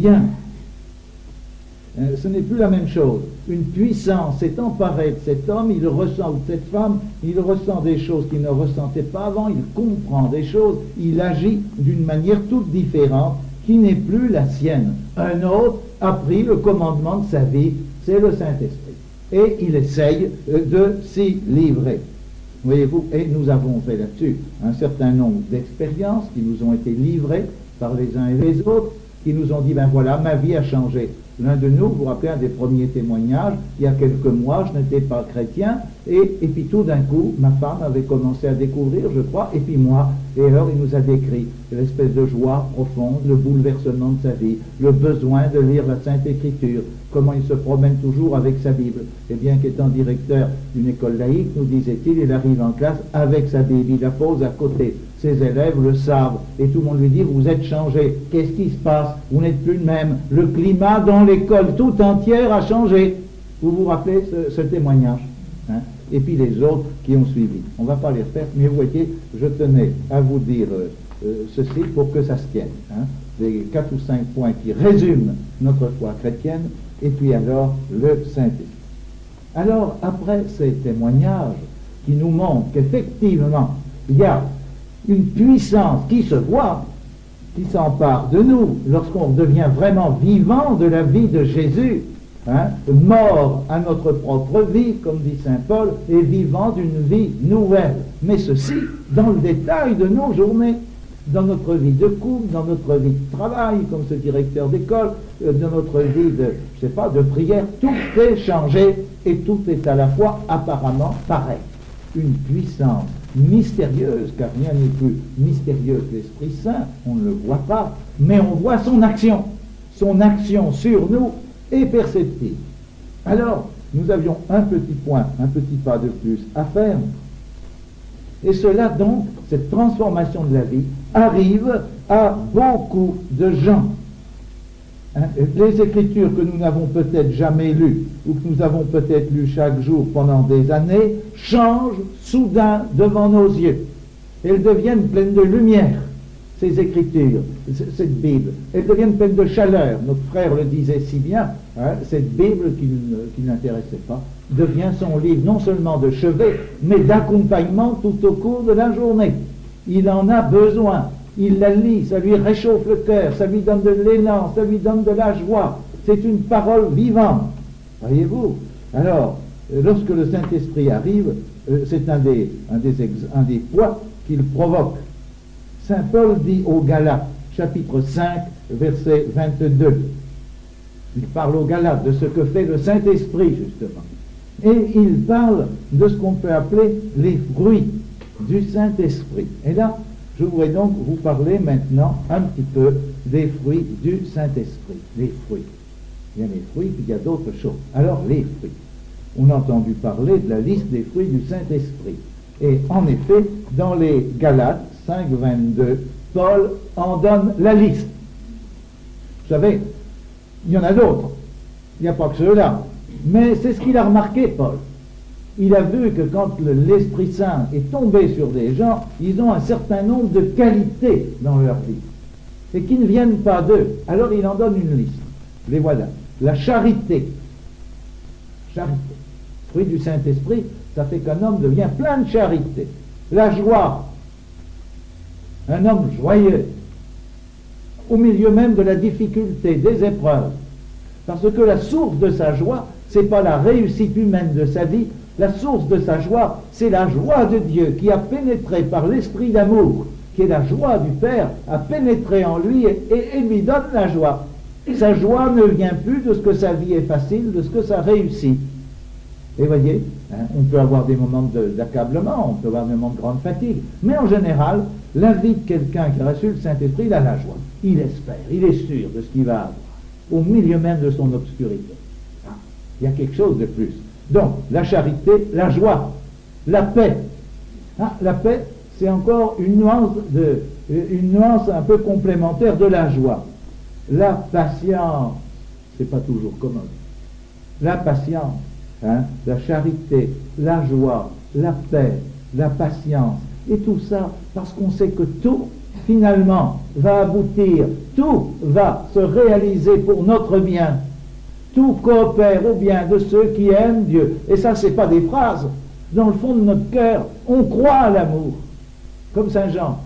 Bien. Ce n'est plus la même chose. Une puissance s'est emparée de cet homme, il ressent, ou de cette femme, il ressent des choses qu'il ne ressentait pas avant, il comprend des choses, il agit d'une manière toute différente qui n'est plus la sienne. Un autre a pris le commandement de sa vie, c'est le Saint-Esprit. Et il essaye de s'y livrer. Voyez-vous, et nous avons fait là-dessus un certain nombre d'expériences qui nous ont été livrées par les uns et les autres, qui nous ont dit, ben voilà, ma vie a changé. L'un de nous, vous vous rappelez un des premiers témoignages, il y a quelques mois, je n'étais pas chrétien, et puis tout d'un coup, ma femme avait commencé à découvrir, je crois, et puis moi, et alors il nous a décrit l'espèce de joie profonde, le bouleversement de sa vie, le besoin de lire la Sainte Écriture, comment il se promène toujours avec sa Bible. Et bien qu'étant directeur d'une école laïque, nous disait-il, il arrive en classe avec sa Bible, il la pose à côté. Ses élèves le savent, et tout le monde lui dit, vous êtes changé, qu'est-ce qui se passe, vous n'êtes plus le même, le climat dans l'école tout entière a changé. Vous vous rappelez ce témoignage, hein? Et puis les autres qui ont suivi. On ne va pas les refaire, mais vous voyez, je tenais à vous dire ceci pour que ça se tienne, hein? Les 4 ou 5 points qui résument notre foi chrétienne, et puis alors le Saint-Esprit. Alors, après ces témoignages qui nous montrent qu'effectivement, il y a une puissance qui se voit, qui s'empare de nous lorsqu'on devient vraiment vivant de la vie de Jésus, hein, mort à notre propre vie, comme dit saint Paul, et vivant d'une vie nouvelle. Mais ceci dans le détail de nos journées, dans notre vie de couple, dans notre vie de travail, comme ce directeur d'école, dans notre vie de, je sais pas, de prière, tout est changé et tout est à la fois apparemment pareil. Une puissance mystérieuse, car rien n'est plus mystérieux que l'Esprit Saint, on ne le voit pas, mais on voit son action sur nous est perceptible. Alors, nous avions un petit point, un petit pas de plus à faire, et cela donc, cette transformation de la vie, arrive à beaucoup de gens. Hein, les Écritures que nous n'avons peut-être jamais lues, ou que nous avons peut-être lues chaque jour pendant des années, changent soudain devant nos yeux. Elles deviennent pleines de lumière, ces Écritures, cette Bible. Elles deviennent pleines de chaleur. Notre frère le disait si bien, hein, cette Bible qui n'intéressait pas, devient son livre non seulement de chevet, mais d'accompagnement tout au cours de la journée. Il en a besoin. Il la lit, ça lui réchauffe le cœur, ça lui donne de l'élan, ça lui donne de la joie. C'est une parole vivante. Voyez-vous? Alors, lorsque le Saint-Esprit arrive, c'est un des poids qu'il provoque. Saint Paul dit aux Galates, chapitre 5, verset 22. Il parle aux Galates de ce que fait le Saint-Esprit, justement. Et il parle de ce qu'on peut appeler les fruits du Saint-Esprit. Et là, je voudrais donc vous parler maintenant un petit peu des fruits du Saint-Esprit. Les fruits. Il y a les fruits, puis il y a d'autres choses. Alors, les fruits. On a entendu parler de la liste des fruits du Saint-Esprit. Et en effet, dans les Galates 5, 22, Paul en donne la liste. Vous savez, il y en a d'autres. Il n'y a pas que ceux-là. Mais c'est ce qu'il a remarqué, Paul. Il a vu que quand l'Esprit Saint est tombé sur des gens, ils ont un certain nombre de qualités dans leur vie, et qui ne viennent pas d'eux. Alors il en donne une liste. Les voilà. La charité. Charité. Fruit du Saint-Esprit, ça fait qu'un homme devient plein de charité. La joie. Un homme joyeux. Au milieu même de la difficulté, des épreuves. Parce que la source de sa joie, c'est pas la réussite humaine de sa vie. La source de sa joie, c'est la joie de Dieu qui a pénétré par l'esprit d'amour, qui est la joie du Père, a pénétré en lui et lui donne la joie. Sa joie ne vient plus de ce que sa vie est facile, de ce que ça réussit. Et voyez, hein, on peut avoir des moments d'accablement, on peut avoir des moments de grande fatigue, mais en général, la vie de quelqu'un qui a reçu le Saint-Esprit, il a la joie. Il espère, il est sûr de ce qu'il va avoir, au milieu même de son obscurité. Ah, il y a quelque chose de plus. Donc, la charité, la joie, la paix. Ah, la paix, c'est encore une nuance un peu complémentaire de la joie. La patience, c'est pas toujours commode. La patience, hein, la charité, la joie, la paix, la patience, et tout ça parce qu'on sait que tout finalement, va aboutir, tout va se réaliser pour notre bien. Tout coopère au bien de ceux qui aiment Dieu. Et ça, c'est pas des phrases. Dans le fond de notre cœur, on croit à l'amour, comme Saint Jean.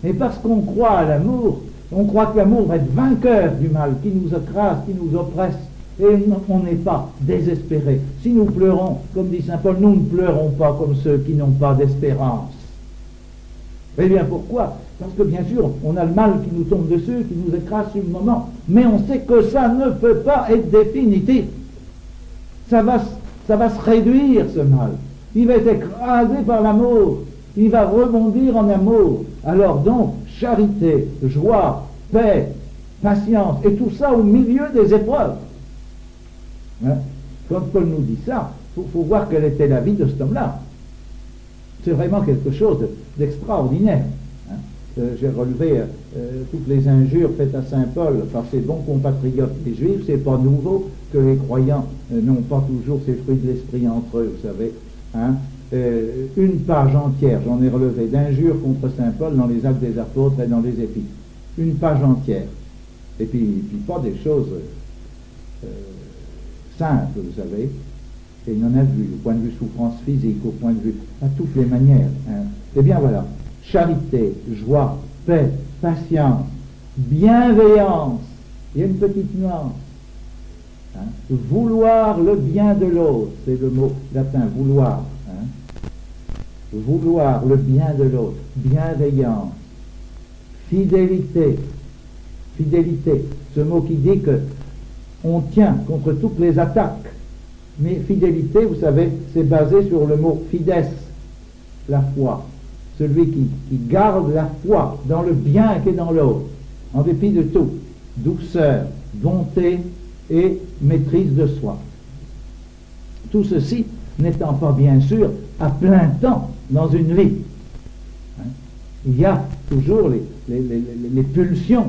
Et parce qu'on croit à l'amour, on croit que l'amour va être vainqueur du mal qui nous écrase, qui nous oppresse. Et on n'est pas désespéré. Si nous pleurons, comme dit Saint Paul, nous ne pleurons pas comme ceux qui n'ont pas d'espérance. Eh bien, pourquoi? Parce que bien sûr, on a le mal qui nous tombe dessus, qui nous écrase sur le moment, mais on sait que ça ne peut pas être définitif. Ça va se réduire, ce mal. Il va être écrasé par l'amour. Il va rebondir en amour. Alors donc, charité, joie, paix, patience, et tout ça au milieu des épreuves. Hein? Quand Paul nous dit ça, il faut voir quelle était la vie de cet homme-là. C'est vraiment quelque chose d'extraordinaire. Hein? J'ai relevé toutes les injures faites à Saint Paul par ses bons compatriotes les Juifs. C'est pas nouveau que les croyants n'ont pas toujours ces fruits de l'esprit entre eux, vous savez. Hein? Une page entière, j'en ai relevé, d'injures contre Saint Paul dans les Actes des Apôtres et dans les Épîtres. Une page entière. Et puis pas des choses simples, vous savez. Et il en a vu, au point de vue souffrance physique, au point de vue, à toutes les manières. Hein. Eh bien voilà, charité, joie, paix, patience, bienveillance, il y a une petite nuance. Hein. Vouloir le bien de l'autre, c'est le mot latin, vouloir. Hein. Vouloir le bien de l'autre, bienveillance, fidélité, ce mot qui dit que on tient contre toutes les attaques. Mais fidélité, vous savez, c'est basé sur le mot fides, la foi. Celui qui garde la foi dans le bien qui est dans l'autre, en dépit de tout. Douceur, bonté et maîtrise de soi. Tout ceci n'étant pas bien sûr à plein temps dans une vie. Hein? Il y a toujours les pulsions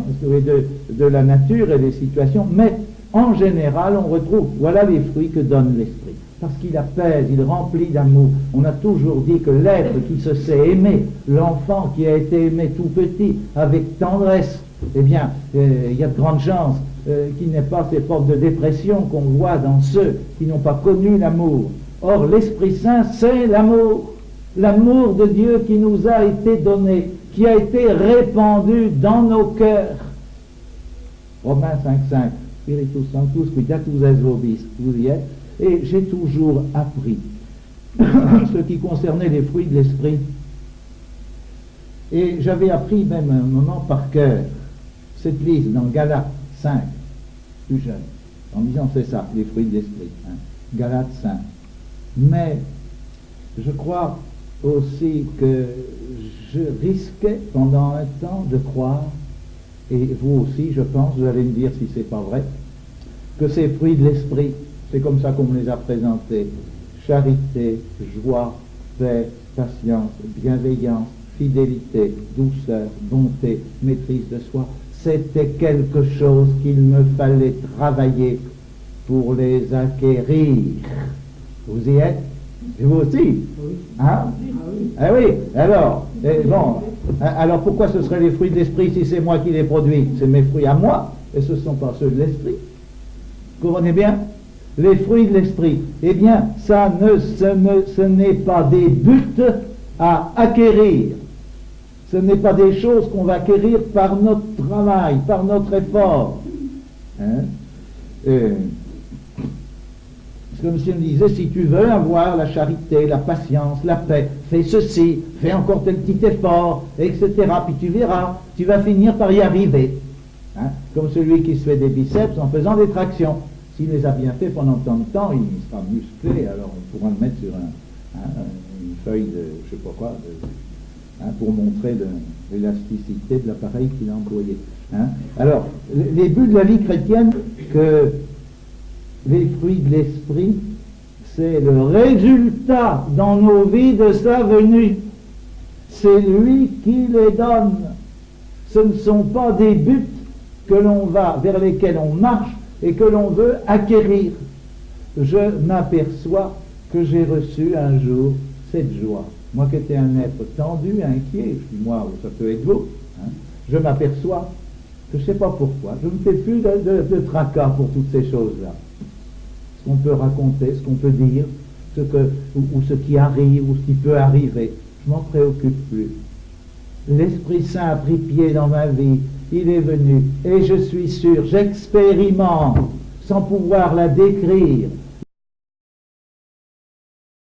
de la nature et des situations, mais en général, on retrouve, voilà les fruits que donne l'esprit. Parce qu'il apaise, il remplit d'amour. On a toujours dit que l'être qui se sait aimer, l'enfant qui a été aimé tout petit, avec tendresse, eh bien, il y a de grandes chances qu'il n'ait pas ces formes de dépression qu'on voit dans ceux qui n'ont pas connu l'amour. Or, l'Esprit Saint, c'est l'amour. L'amour de Dieu qui nous a été donné, qui a été répandu dans nos cœurs. Romains 5,5. Spiritus Sanctus, Quitatus es vobis, vous y êtes, et j'ai toujours appris ce qui concernait les fruits de l'esprit. Et j'avais appris même un moment par cœur cette liste dans Galates 5, plus jeune, en disant c'est ça, les fruits de l'esprit, hein, Galates 5. Mais je crois aussi que je risquais pendant un temps de croire, et vous aussi, je pense, vous allez me dire si c'est pas vrai, que ces fruits de l'esprit, c'est comme ça qu'on me les a présentés: charité, joie, paix, patience, bienveillance, fidélité, douceur, bonté, maîtrise de soi. C'était quelque chose qu'il me fallait travailler pour les acquérir. Vous y êtes? Et vous aussi? Hein? Ah oui, alors, bon, alors pourquoi ce seraient les fruits de l'esprit si c'est moi qui les produis? C'est mes fruits à moi, et ce ne sont pas ceux de l'esprit. Vous comprenez bien? Les fruits de l'esprit, eh bien, ce n'est pas des buts à acquérir. Ce n'est pas des choses qu'on va acquérir par notre travail, par notre effort. Hein? Comme si on disait, si tu veux avoir la charité, la patience, la paix, fais ceci, fais encore tel petit effort, etc. Puis tu verras, tu vas finir par y arriver. Hein? Comme celui qui se fait des biceps en faisant des tractions. S'il les a bien fait pendant tant de temps, il sera musclé, alors on pourra le mettre sur une feuille de, je sais pas quoi, pour montrer l'élasticité de l'appareil qu'il a employé. Hein? Alors, les buts de la vie chrétienne, que les fruits de l'esprit, c'est le résultat dans nos vies de sa venue. C'est lui qui les donne. Ce ne sont pas des buts que l'on va, vers lesquels on marche et que l'on veut acquérir. Je m'aperçois que j'ai reçu un jour cette joie. Moi qui étais un être tendu, inquiet, moi, ça peut être vous, hein, je m'aperçois que je ne sais pas pourquoi, je ne fais plus de tracas pour toutes ces choses-là. Ce qu'on peut raconter, ce qu'on peut dire, ou ce qui arrive, ou ce qui peut arriver, je m'en préoccupe plus. L'Esprit Saint a pris pied dans ma vie, il est venu, et je suis sûr, j'expérimente, sans pouvoir la décrire,